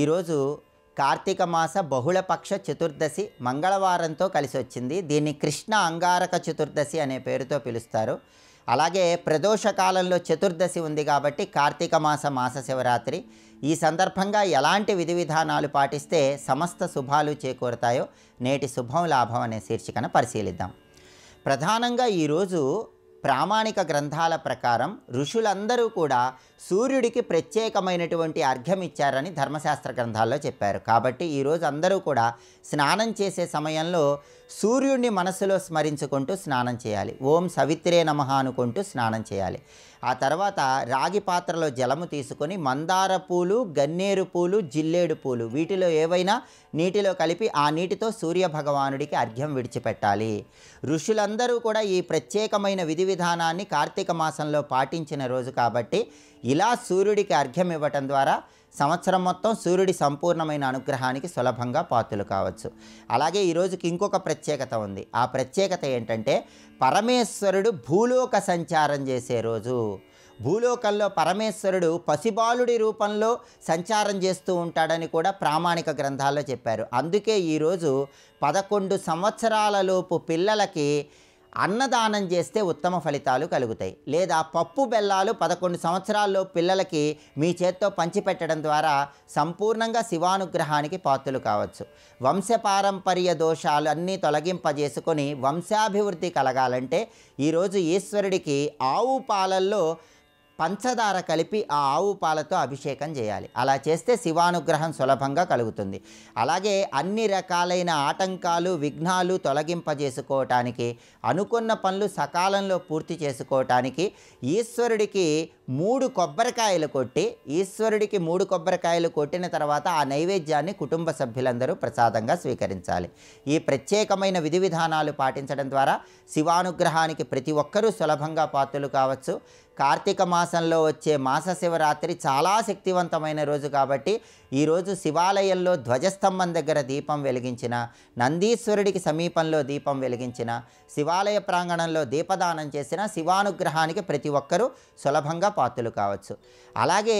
ఈరోజు కార్తీక మాస బహుళపక్ష చతుర్దశి మంగళవారంతో కలిసి వచ్చింది. దీన్ని కృష్ణ అంగారక చతుర్దశి అనే పేరుతో పిలుస్తారు. అలాగే ప్రదోష కాలంలో చతుర్దశి ఉంది కాబట్టి కార్తీక మాస శివరాత్రి. ఈ సందర్భంగా ఎలాంటి విధి విధానాలు పాటిస్తే సమస్త శుభాలు చేకూరుతాయో నేటి శుభం లాభం అనే శీర్షికను పరిశీలిద్దాం. ప్రధానంగా ఈరోజు ప్రామాణిక గ్రంథాల ప్రకారం ఋషులందరూ కూడా సూర్యుడికి ప్రత్యేకమైనటువంటి అర్ఘ్యం ఇచ్చారని ధర్మశాస్త్ర గ్రంథాల్లో చెప్పారు. కాబట్టి ఈరోజు అందరూ కూడా స్నానం చేసే సమయంలో సూర్యుడిని మనసులో స్మరించుకుంటూ స్నానం చేయాలి. ఓం సవిత్రే నమః అనుకుంటూ స్నానం చేయాలి. ఆ తర్వాత రాగి పాత్రలో జలము తీసుకొని మందార పూలు, గన్నేరు పూలు, జిల్లేడు పూలు వీటిలో ఏవైనా నీటిలో కలిపి ఆ నీటితో సూర్య భగవానుడికి అర్ఘ్యం విడిచిపెట్టాలి. ఋషులందరూ కూడా ఈ ప్రత్యేకమైన విధి విధానాన్ని కార్తీక మాసంలో పాటించిన రోజు కాబట్టి ఇలా సూర్యుడికి అర్ఘ్యం ఇవ్వటం ద్వారా సంవత్సరం మొత్తం సూర్యుడి సంపూర్ణమైన అనుగ్రహానికి సులభంగా పాత్రలు కావచ్చు. అలాగే ఈరోజుకి ఇంకొక ప్రత్యేకత ఉంది. ఆ ప్రత్యేకత ఏంటంటే పరమేశ్వరుడు భూలోక సంచారం చేసే రోజు. భూలోకంలో పరమేశ్వరుడు పసిబాలుడి రూపంలో సంచారం చేస్తూ ఉంటాడని కూడా ప్రామాణిక గ్రంథాల్లో చెప్పారు. అందుకే ఈరోజు 11 సంవత్సరాల లోపు పిల్లలకి అన్నదానం చేస్తే ఉత్తమ ఫలితాలు కలుగుతాయి. లేదా పప్పు బెల్లాలు 11 సంవత్సరాల్లో పిల్లలకి మీ చేత్తో పంచిపెట్టడం ద్వారా సంపూర్ణంగా శివానుగ్రహానికి పాత్రలు కావచ్చు. వంశపారంపర్య దోషాలు అన్నీ తొలగింపజేసుకొని వంశాభివృద్ధి కలగాలంటే ఈరోజు ఈశ్వరుడికి ఆవు పాలల్లో పంచదార కలిపి ఆ ఆవు పాలతో అభిషేకం చేయాలి. అలా చేస్తే శివానుగ్రహం సులభంగా కలుగుతుంది. అలాగే అన్ని రకాలైన ఆటంకాలు, విఘ్నాలు తొలగింపజేసుకోవటానికి, అనుకున్న పనులు సకాలంలో పూర్తి చేసుకోవటానికి ఈశ్వరుడికి 3 కొబ్బరికాయలు కొట్టి, ఈశ్వరుడికి 3 కొబ్బరికాయలు కొట్టిన తర్వాత ఆ నైవేద్యాన్ని కుటుంబ సభ్యులందరూ ప్రసాదంగా స్వీకరించాలి. ఈ ప్రత్యేకమైన విధి విధానాలు పాటించడం ద్వారా శివానుగ్రహానికి ప్రతి ఒక్కరూ సులభంగా పాత్రలు కావచ్చు. కార్తీక మాసంలో వచ్చే మాస శివరాత్రి చాలా శక్తివంతమైన రోజు కాబట్టి ఈరోజు శివాలయంలో ధ్వజస్తంభం దగ్గర దీపం వెలిగించిన, నందీశ్వరుడికి సమీపంలో దీపం వెలిగించిన, శివాలయ ప్రాంగణంలో దీపదానం చేసిన శివానుగ్రహానికి ప్రతి ఒక్కరూ సులభంగా పాత్రలు కావచ్చు. అలాగే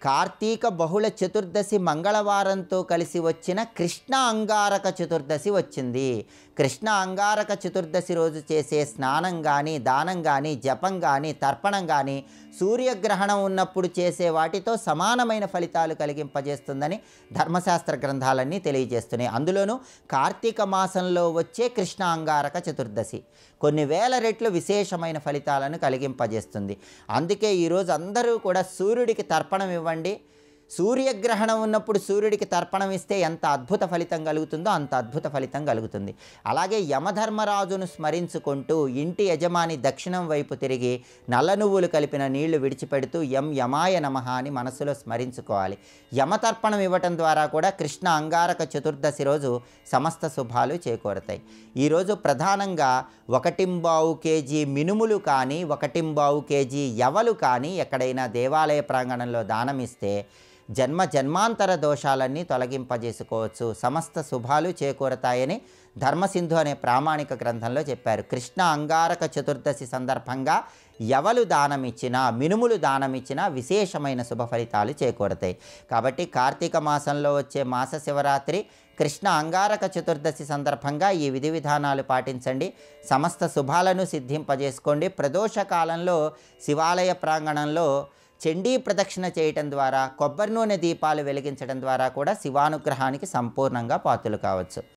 కార్తీక బహుళ చతుర్దశి మంగళవారంతో కలిసి వచ్చిన కృష్ణ అంగారక చతుర్దశి వచ్చింది. కృష్ణ అంగారక చతుర్దశి రోజు చేసే స్నానం కానీ, దానం కానీ, జపం కానీ, తర్పణం కానీ సూర్యగ్రహణం ఉన్నప్పుడు చేసే వాటితో సమానమైన ఫలితాలు కలిగింపజేస్తుందని ధర్మశాస్త్ర గ్రంథాలన్నీ తెలియజేస్తున్నాయి. అందులోనూ కార్తీక మాసంలో వచ్చే కృష్ణ అంగారక చతుర్దశి కొన్ని వేల రెట్లు విశేషమైన ఫలితాలను కలిగింపజేస్తుంది. అందుకే ఈరోజు అందరూ కూడా సూర్యుడికి తర్పణం ఇవ్వండి. సూర్యగ్రహణం ఉన్నప్పుడు సూర్యుడికి తర్పణం ఇస్తే ఎంత అద్భుత ఫలితం కలుగుతుందో అంత అద్భుత ఫలితం కలుగుతుంది. అలాగే యమధర్మరాజును స్మరించుకుంటూ ఇంటి యజమాని దక్షిణం వైపు తిరిగి నల్ల నువ్వులు కలిపిన నీళ్లు విడిచిపెడుతూ యమాయ నమః అని మనసులో స్మరించుకోవాలి. యమతర్పణం ఇవ్వటం ద్వారా కూడా కృష్ణ అంగారక చతుర్దశి రోజు సమస్త శుభాలు చేకూరతాయి. ఈరోజు ప్రధానంగా 1.25 కేజీ మినుములు కానీ, 1.25 కేజీ యవలు కానీ ఎక్కడైనా దేవాలయ ప్రాంగణంలో దానం ఇస్తే జన్మాంతర దోషాలన్నీ తొలగింపజేసుకోవచ్చు, సమస్త శుభాలు చేకూరతాయని ధర్మసింధు అనే ప్రామాణిక గ్రంథంలో చెప్పారు. కృష్ణ అంగారక చతుర్దశి సందర్భంగా యవలు దానమిచ్చినా, మినుములు దానమిచ్చినా విశేషమైన శుభ ఫలితాలు చేకూరతాయి. కాబట్టి కార్తీక మాసంలో వచ్చే మాస శివరాత్రి, కృష్ణ అంగారక చతుర్దశి సందర్భంగా ఈ విధి విధానాలు పాటించండి. సమస్త శుభాలను సిద్ధింపజేసుకోండి. ప్రదోష కాలంలో శివాలయ ప్రాంగణంలో చండీ ప్రదక్షిణ చేయటం ద్వారా, కొబ్బరి నూనె దీపాలు వెలిగించడం ద్వారా కూడా శివానుగ్రహానికి సంపూర్ణంగా పాత్రలు కావచ్చు.